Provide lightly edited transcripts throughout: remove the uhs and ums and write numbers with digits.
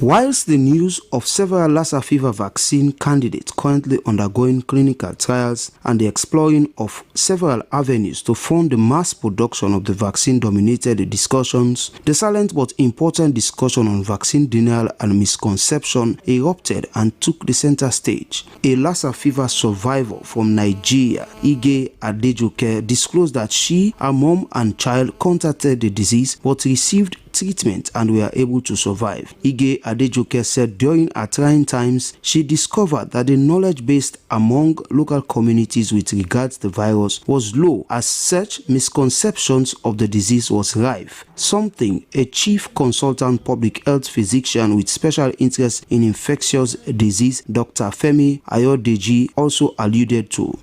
Whilst the news of several Lassa fever vaccine candidates currently undergoing clinical trials and the exploring of several avenues to fund the mass production of the vaccine dominated the discussions, the silent but important discussion on vaccine denial and misconception erupted and took the center stage. A Lassa fever survivor from Nigeria, Ige Adejoke, disclosed that she, her mom and child contacted the disease but received treatment and were able to survive. Ige Adejoke said during her trying times, she discovered that the knowledge base among local communities with regards to the virus was low, as such misconceptions of the disease was rife, something a chief consultant public health physician with special interest in infectious disease, Dr. Femi Ayodeji, also alluded to.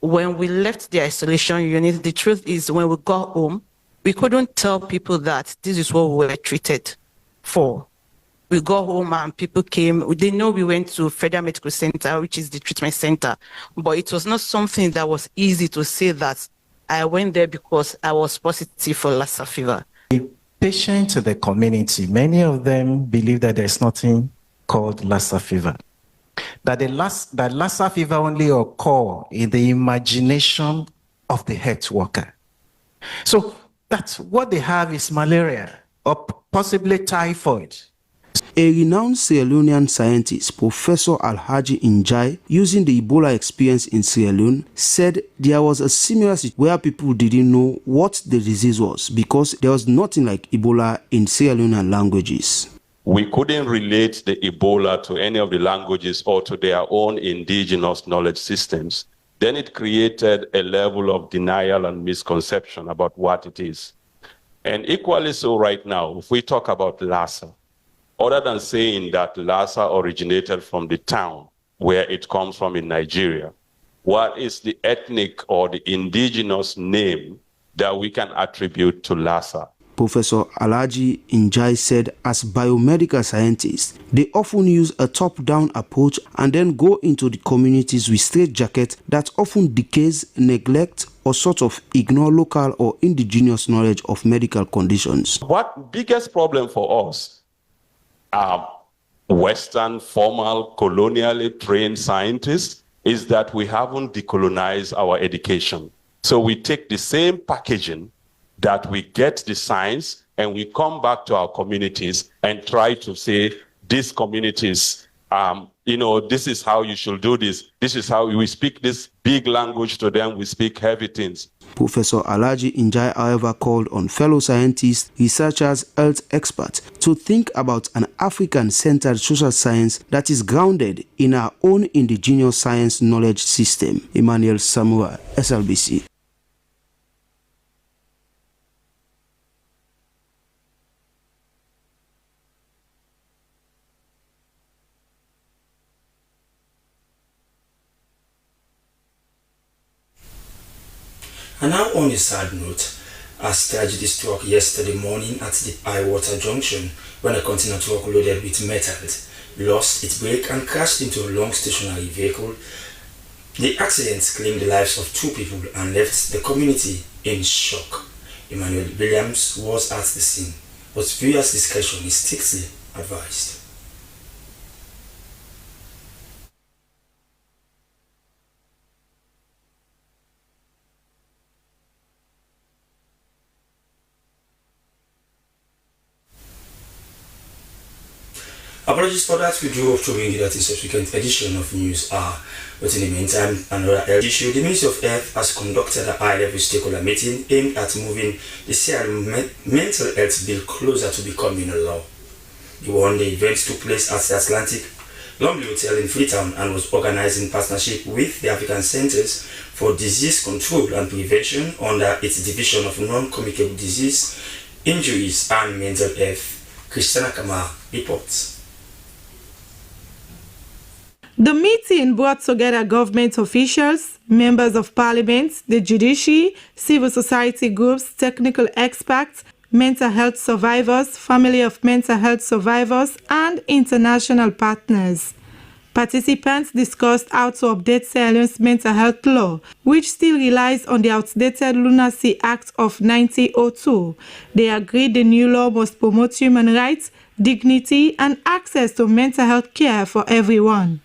When we left the isolation unit, the truth is when we got home, we couldn't tell people that this is what we were treated for. We got home and people came. They know we went to Federal Medical Center, which is the treatment center, but it was not something that was easy to say that I went there because I was positive for Lassa fever. The patients in the community, many of them believe that there's nothing called Lassa fever. That Lassa fever only occurs in the imagination of the health worker. So that's what they have is malaria or possibly typhoid. A renowned Sierra Leonean scientist, Professor Alhaji Njai, using the Ebola experience in Sierra Leone, said there was a similar situation where people didn't know what the disease was because there was nothing like Ebola in Sierra Leonean languages. We couldn't relate the Ebola to any of the languages or to their own indigenous knowledge systems. Then it created a level of denial and misconception about what it is. And equally so right now, if we talk about Lassa, other than saying that Lassa originated from the town where it comes from in Nigeria, what is the ethnic or the indigenous name that we can attribute to Lassa? Professor Alhaji Njai said as biomedical scientists, they often use a top-down approach and then go into the communities with straitjacket that often decays, neglect, or sort of ignore local or indigenous knowledge of medical conditions. What biggest problem for us Western, formal, colonially trained scientists is that we haven't decolonized our education. So we take the same packaging that we get the science and we come back to our communities and try to say, these communities, this is how you should do this. This is how we speak this big language to them. We speak heavy things. Professor Alhaji Njai, however, called on fellow scientists, researchers, health experts to think about an African-centered social science that is grounded in our own indigenous science knowledge system. Emmanuel Samuel, SLBC. And now on a sad note, as tragedy struck yesterday morning at the Highwater Junction when a container truck loaded with metals lost its brake and crashed into a long stationary vehicle. The accident claimed the lives of 2 people and left the community in shock. Emmanuel Williams was at the scene, but viewers' discretion is strictly advised. Apologies for that, we do hope to bring you that in subsequent edition of News Hour. But in the meantime, another health issue. The Ministry of Health has conducted a high-level stakeholder meeting aimed at moving the Sierra Leone Mental Health Bill closer to becoming a law. The event took place at the Atlantic Lonely Hotel in Freetown and was organized in partnership with the African Centers for Disease Control and Prevention under its Division of Non-Communicable Disease, Injuries and Mental Health. Christiana Kamar reports. The meeting brought together government officials, members of parliament, the judiciary, civil society groups, technical experts, mental health survivors, family of mental health survivors, and international partners. Participants discussed how to update Sierra Leone's mental health law, which still relies on the outdated Lunacy Act of 1902. They agreed the new law must promote human rights, dignity, and access to mental health care for everyone.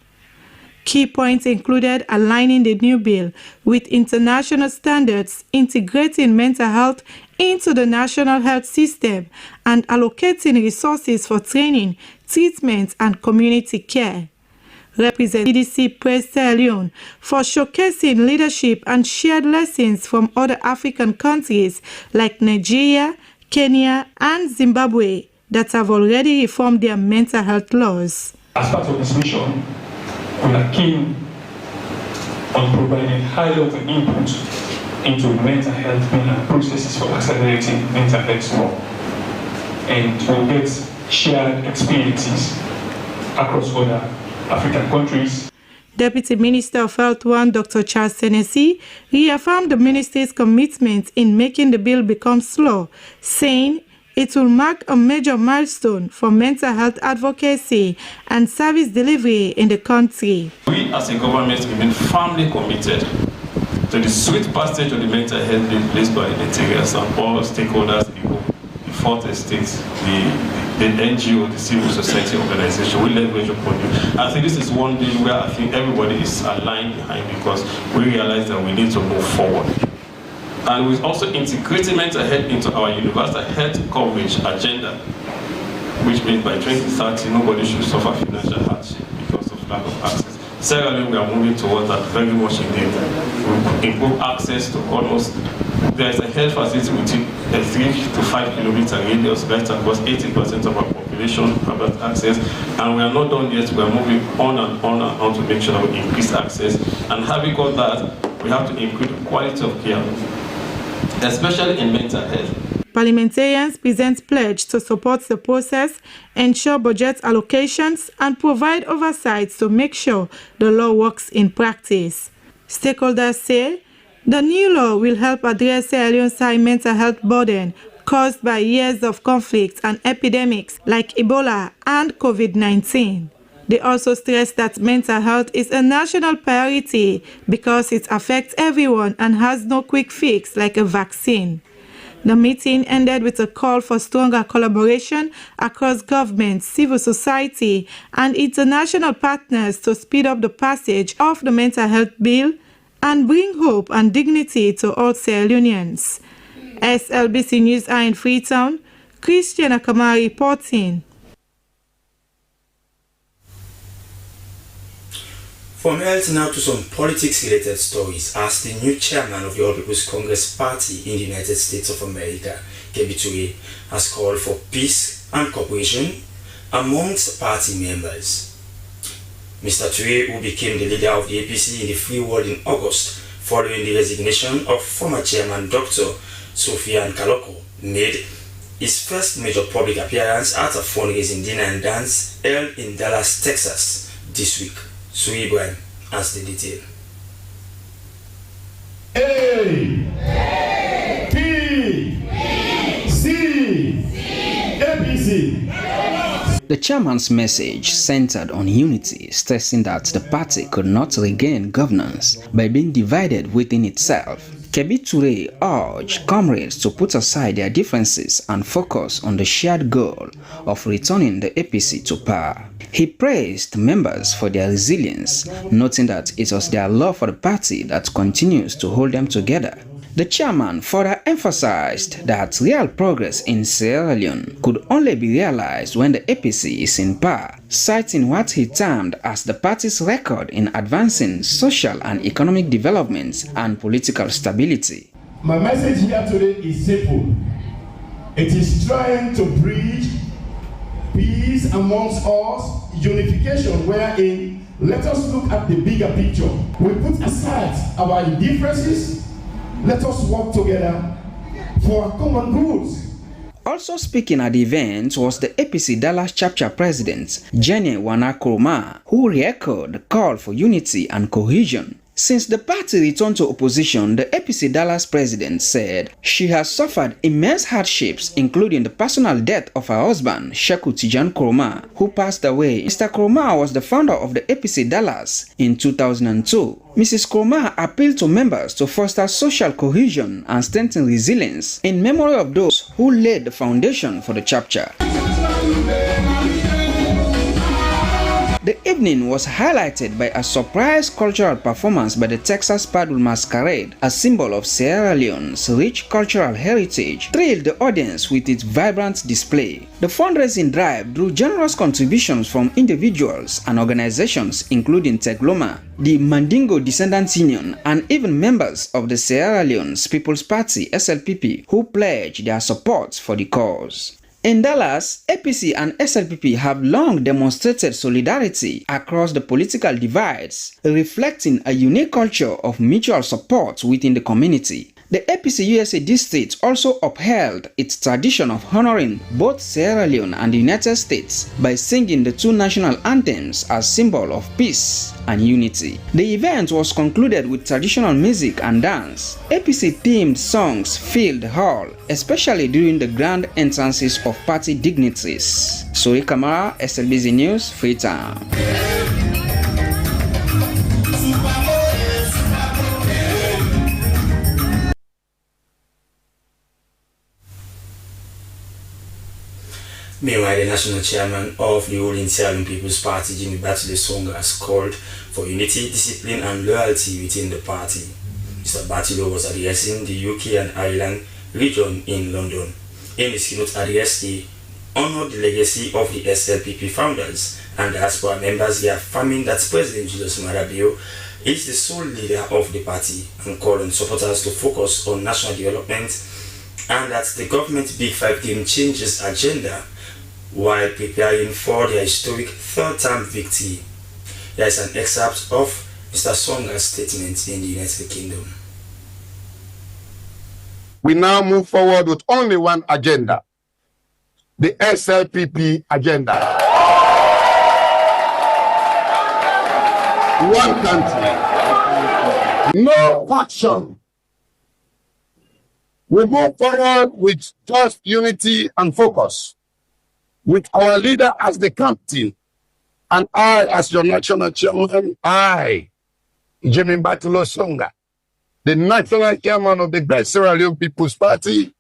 Key points included aligning the new bill with international standards, integrating mental health into the national health system, and allocating resources for training, treatment, and community care. Representative CDC praised Sierra Leone for showcasing leadership and shared lessons from other African countries like Nigeria, Kenya, and Zimbabwe that have already reformed their mental health laws. As part of this mission, we are keen on providing high-level input into mental health and processes for accelerating mental health law, and we'll get shared experiences across other African countries. Deputy Minister of Health 1, Dr. Charles Tennessee, reaffirmed the ministry's commitment in making the bill become law, saying it will mark a major milestone for mental health advocacy and service delivery in the country. We as a government remain firmly committed to the swift passage of the mental health bill placed by the integrators and all stakeholders in the fourth estate, the NGO, the civil society organization. We leverage upon you. I think this is one bill where I think everybody is aligned behind because we realize that we need to move forward. And we're also integrating mental health into our universal health coverage agenda, which means by 2030, nobody should suffer financial hardship because of lack of access. Sierra Leone, we are moving towards that very much indeed. We improve access to almost, there is a health facility within a 3 to 5 kilometer radius, right across 80% of our population have that access. And we are not done yet, we are moving on and on and on to make sure that we increase access. And having got that, we have to improve the quality of care, especially in mental health. Parliamentarians present pledge to support the process, ensure budget allocations, and provide oversight to make sure the law works in practice. Stakeholders say the new law will help address Sierra Leone's high mental health burden caused by years of conflict and epidemics like Ebola and COVID-19. They also stress that mental health is a national priority because it affects everyone and has no quick fix like a vaccine. The meeting ended with a call for stronger collaboration across government, civil society, and international partners to speed up the passage of the mental health bill and bring hope and dignity to all Sierra Leoneans. SLBC News are in Freetown. Christian Akamari reporting. From health now to some politics-related stories, as the new chairman of the All People's Congress Party in the United States of America, Kebi has called for peace and cooperation amongst party members. Mr. Toure, who became the leader of the APC in the free world in August, following the resignation of former chairman Dr. Sofiane Kaloko, made his first major public appearance at a fundraising dinner and dance held in Dallas, Texas this week. Sui Ibrahim has the detail. A P C APC. The chairman's message centered on unity, stressing that the party could not regain governance by being divided within itself. Kebi Toure urged comrades to put aside their differences and focus on the shared goal of returning the APC to power. He praised members for their resilience, noting that it was their love for the party that continues to hold them together. The chairman further emphasized that real progress in Sierra Leone could only be realized when the APC is in power, citing what he termed as the party's record in advancing social and economic development and political stability. My message here today is simple. It is trying to bridge peace amongst us, unification wherein let us look at the bigger picture. We put aside our differences. Let us work together for our common goods. Also speaking at the event was the APC Dallas chapter president, Jenny Wanakroma, who re-echoed the call for unity and cohesion. Since the party returned to opposition, the APC Dallas president said she has suffered immense hardships, including the personal death of her husband, Sheku Tijan Kroma, who passed away. Mr. Kroma was the founder of the APC Dallas in 2002. Mrs. Kroma appealed to members to foster social cohesion and strengthen resilience in memory of those who laid the foundation for the chapter. evening was highlighted by a surprise cultural performance by the Texas Paddle Masquerade, a symbol of Sierra Leone's rich cultural heritage, thrilled the audience with its vibrant display. The fundraising drive drew generous contributions from individuals and organizations including Tegloma, the Mandingo Descendants Union, and even members of the Sierra Leone's People's Party (SLPP), who pledged their support for the cause. In Dallas, APC and SLPP have long demonstrated solidarity across the political divides, reflecting a unique culture of mutual support within the community. The APC USA district also upheld its tradition of honoring both Sierra Leone and the United States by singing the two national anthems as symbol of peace and unity. The event was concluded with traditional music and dance. APC-themed songs filled the hall, especially during the grand entrances of party dignitaries. Soe Kamara, Slbc News, Freetown. Meanwhile, the national chairman of the ruling Sierra Leone People's Party, Jimmy Batile Songa, has called for unity, discipline and loyalty within the party. Mr. Batile was addressing the UK and Ireland region in London. In his keynote address, he honored the legacy of the SLPP founders and diaspora members, here affirming that President Julius Maada Bio is the sole leader of the party and called on supporters to focus on national development and that the government Big Five Game Changes agenda while preparing for their historic third-term victory. There is an excerpt of Mr. Songa's statement in the United Kingdom. We now move forward with only one agenda, the SLPP agenda. One country, no faction. We move forward with just unity and focus, with our leader as the captain, and I as your national chairman, I, Jimmy Batile Songa, the national chairman of the Sierra Leone People's Party.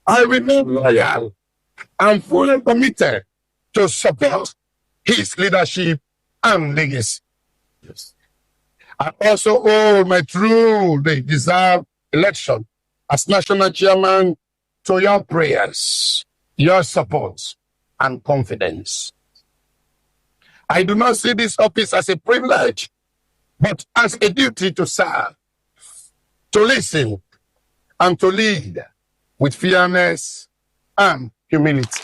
I remain loyal and fully committed to support his leadership and legacy. Yes. I also hold my truly deserved election as national chairman to your prayers, your support, and confidence. I do not see this office as a privilege, but as a duty to serve, to listen, and to lead with fairness and humility.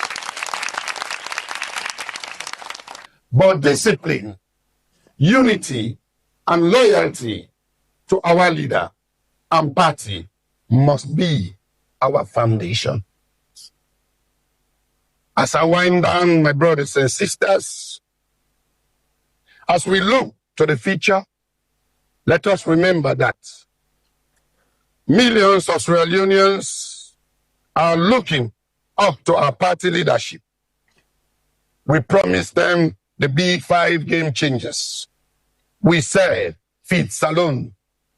But discipline, unity, and loyalty to our leader and party must be our foundation. As I wind down, my brothers and sisters, as we look to the future, let us remember that millions of Sierra Leoneans are looking up to our party leadership. We promise them the Big Five Game Changers. We said feed salon,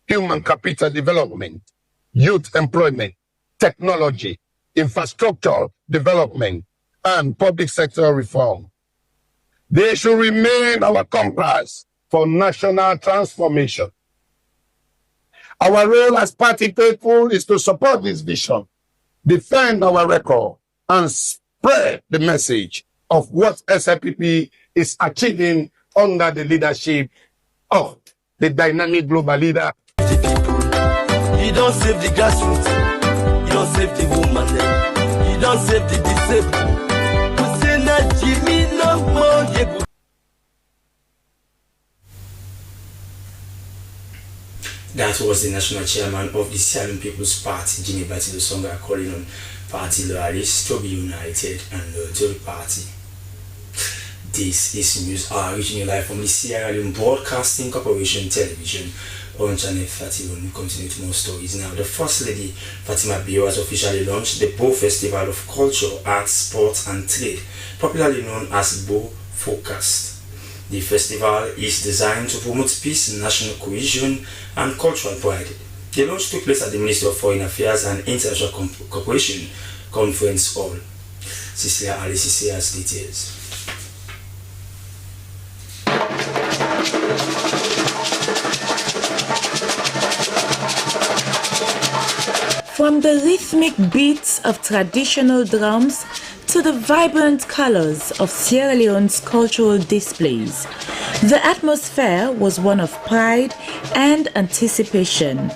human capital development, youth employment, technology, infrastructure development, and public sector reform. They should remain our compass for national transformation. Our role as party faithful is to support this vision, defend our record, and spread the message of what SLPP is achieving under the leadership of the dynamic global leader. You don't save the grassroots, you don't save the woman, you don't save the disabled. That was the national chairman of the Sierra Leone People's Party, Jimmy Batile Songa, calling on party loyalists to be united and loyal to the party. This is News Hour, reaching you live from the Sierra Leone Broadcasting Corporation television on Channel 31. We continue to more stories now. The First Lady, Fatima Bio, has officially launched the Bo Festival of Culture, Arts, Sports and Trade, popularly known as Bo Focused. The festival is designed to promote peace, national cohesion, and cultural pride. The launch took place at the Ministry of Foreign Affairs and International Cooperation Conference Hall. Cecilia Alice has details. From the rhythmic beats of traditional drums to the vibrant colors of Sierra Leone's cultural displays, the atmosphere was one of pride and anticipation.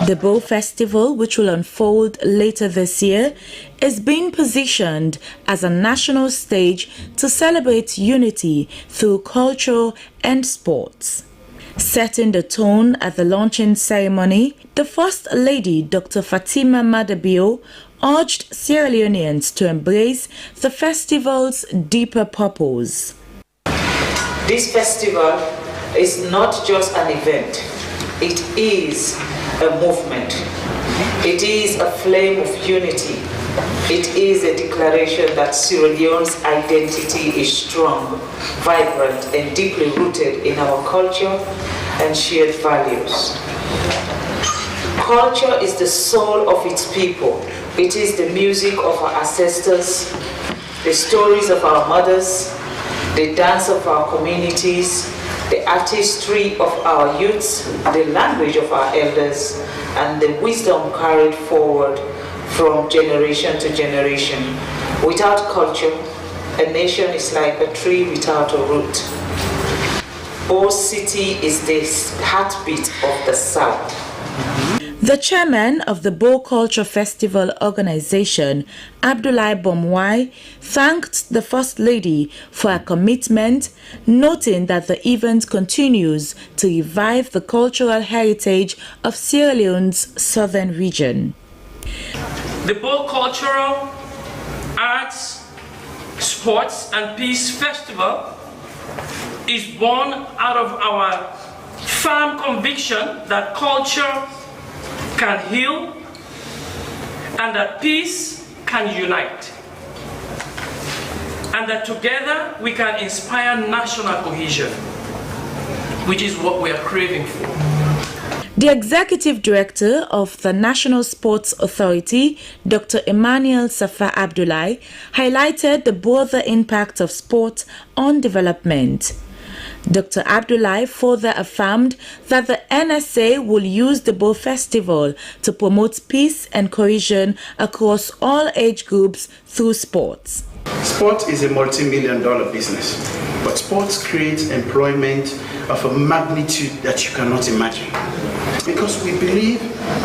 The Bow Festival, which will unfold later this year, is being positioned as a national stage to celebrate unity through culture and sports. Setting the tone at the launching ceremony, the First Lady, Dr. Fatima Madabio, urged Sierra Leoneans to embrace the festival's deeper purpose. This festival is not just an event, it is a movement. It is a flame of unity. It is a declaration that Sierra Leone's identity is strong, vibrant, and deeply rooted in our culture and shared values. Culture is the soul of its people. It is the music of our ancestors, the stories of our mothers, the dance of our communities, the artistry of our youths, the language of our elders, and the wisdom carried forward from generation to generation. Without culture, a nation is like a tree without a root. Bow City is the heartbeat of the South. The chairman of the Bow Culture Festival organization, Abdoulaye Bomwai, thanked the First Lady for her commitment, noting that the event continues to revive the cultural heritage of Sierra Leone's southern region. The Bow Cultural, Arts, Sports and Peace Festival is born out of our firm conviction that culture can heal and that peace can unite, and that together we can inspire national cohesion, which is what we are craving for. The executive director of the National Sports Authority, Dr. Emmanuel Safa Abdoulaye, highlighted the broader impact of sport on development. Dr. Abdoulaye further affirmed that the NSA will use the Bow Festival to promote peace and cohesion across all age groups through sports. Sport is a multi-million-dollar business, but sports creates employment of a magnitude that you cannot imagine. Because we believe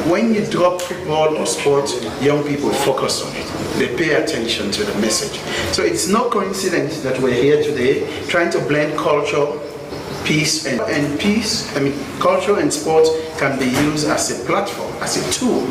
when you drop football or sport, young people focus on it. They pay attention to the message. So it's no coincidence that we're here today trying to blend culture, peace and peace. Culture and sport can be used as a platform, as a tool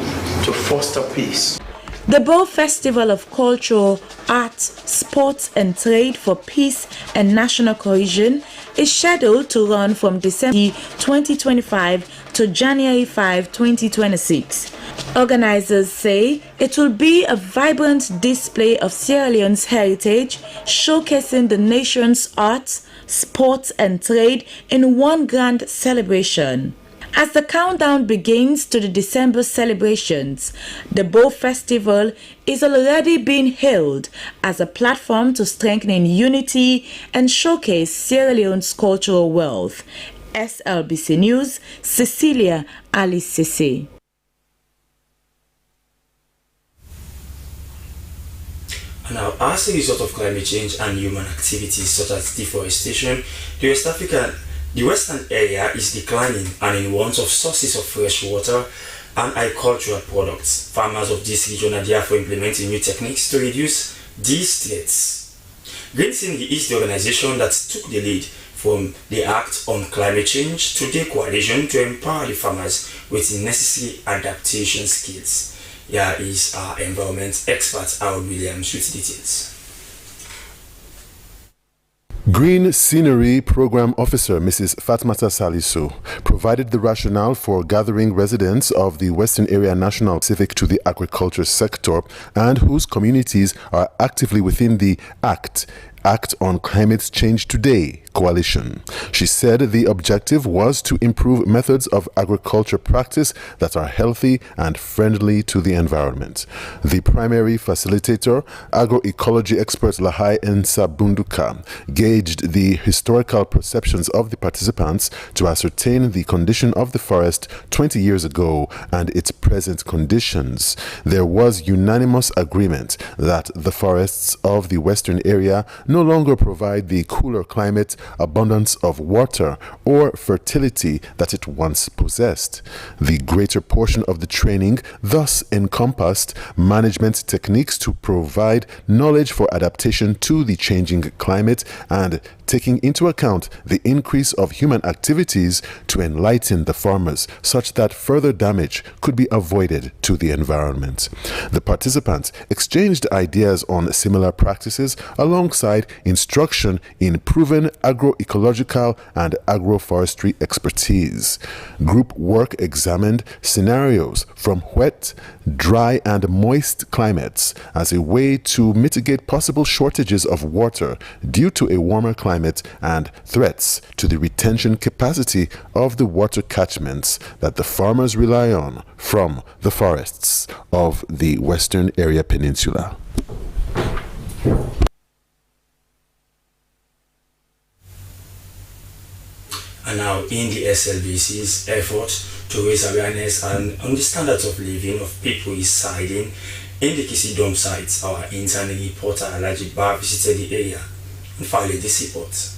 to foster peace. The Bow Festival of Culture, Arts, Sports and Trade for Peace and National Cohesion is scheduled to run from December 2025 to January 5, 2026. Organizers say it will be a vibrant display of Sierra Leone's heritage, showcasing the nation's arts, sports and trade in one grand celebration. As the countdown begins to the December celebrations, the Bow Festival is already being hailed as a platform to strengthen unity and showcase Sierra Leone's cultural wealth. SLBC News, Cecilia Ali Sese. Now, as a result of climate change and human activities such as deforestation, the western area is declining and in want of sources of fresh water and agricultural products. Farmers of this region are therefore implementing new techniques to reduce these threats. Green Scenery is the organization that took the lead from the Act on Climate Change to the coalition to empower the farmers with the necessary adaptation skills. Here is our environment expert, Harold Williams, with details. Green Scenery Program Officer Mrs. Fatmata Salisu provided the rationale for gathering residents of the Western Area National specific to the agriculture sector and whose communities are actively within the Act on Climate Change today. coalition. She said the objective was to improve methods of agriculture practice that are healthy and friendly to the environment. The primary facilitator, agroecology expert Lahai Nsabunduka, gauged the historical perceptions of the participants to ascertain the condition of the forest 20 years ago and its present conditions. There was unanimous agreement that the forests of the western area no longer provide the cooler climate, abundance of water, or fertility that it once possessed. The greater portion of the training thus encompassed management techniques to provide knowledge for adaptation to the changing climate and taking into account the increase of human activities to enlighten the farmers such that further damage could be avoided to the environment. The participants exchanged ideas on similar practices alongside instruction in proven agroecological and agroforestry expertise. Group work examined scenarios from wet, dry, and moist climates as a way to mitigate possible shortages of water due to a warmer climate and threats to the retention capacity of the water catchments that the farmers rely on from the forests of the Western Area Peninsula. And now in the SLBC's effort to raise awareness and on the standards of living of people residing in the Kisi Dome sites, our internal reporter Alaji Bar visited the area and filed this report.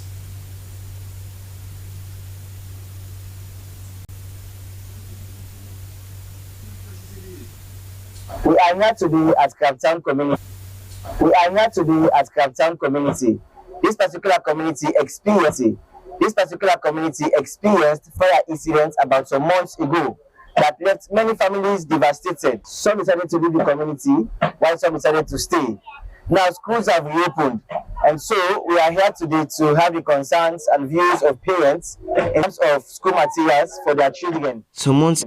We are here today at Freetown community. This particular community experienced fire incidents about some months ago that left many families devastated. Some decided to leave the community, while some decided to stay. Now schools have reopened, and so we are here today to have the concerns and views of parents in terms of school materials for their children. Some months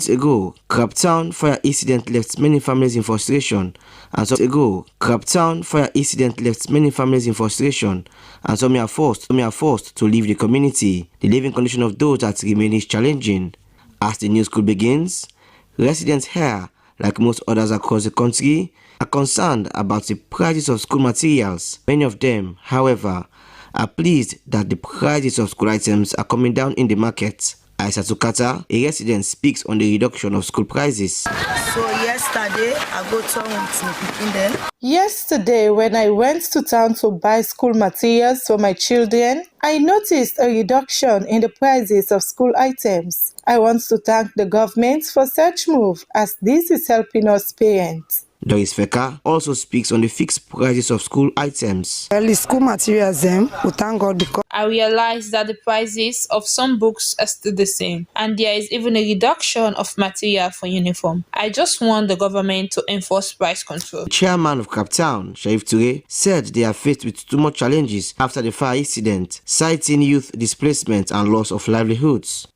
ago, Freetown fire incident left many families in frustration, and some are forced to leave the community. The living condition of those that remain is challenging. As the new school begins, residents here, like most others across the country, are concerned about the prices of school materials. Many of them, however, are pleased that the prices of school items are coming down in the market. Aisa Tukata, a resident, speaks on the reduction of school prices. So yesterday, I go town with my people then. Yesterday, when I went to town to buy school materials for my children, I noticed a reduction in the prices of school items. I want to thank the government for such move, as this is helping us parents. Doris Feka also speaks on the fixed prices of school items. Well, the school materials, we thank God because I realized that the prices of some books are still the same, and there is even a reduction of material for uniform. I just want the government to enforce price control. The chairman of Freetown, Sharif Toure, said they are faced with too much challenges after the fire incident, citing youth displacement and loss of livelihoods.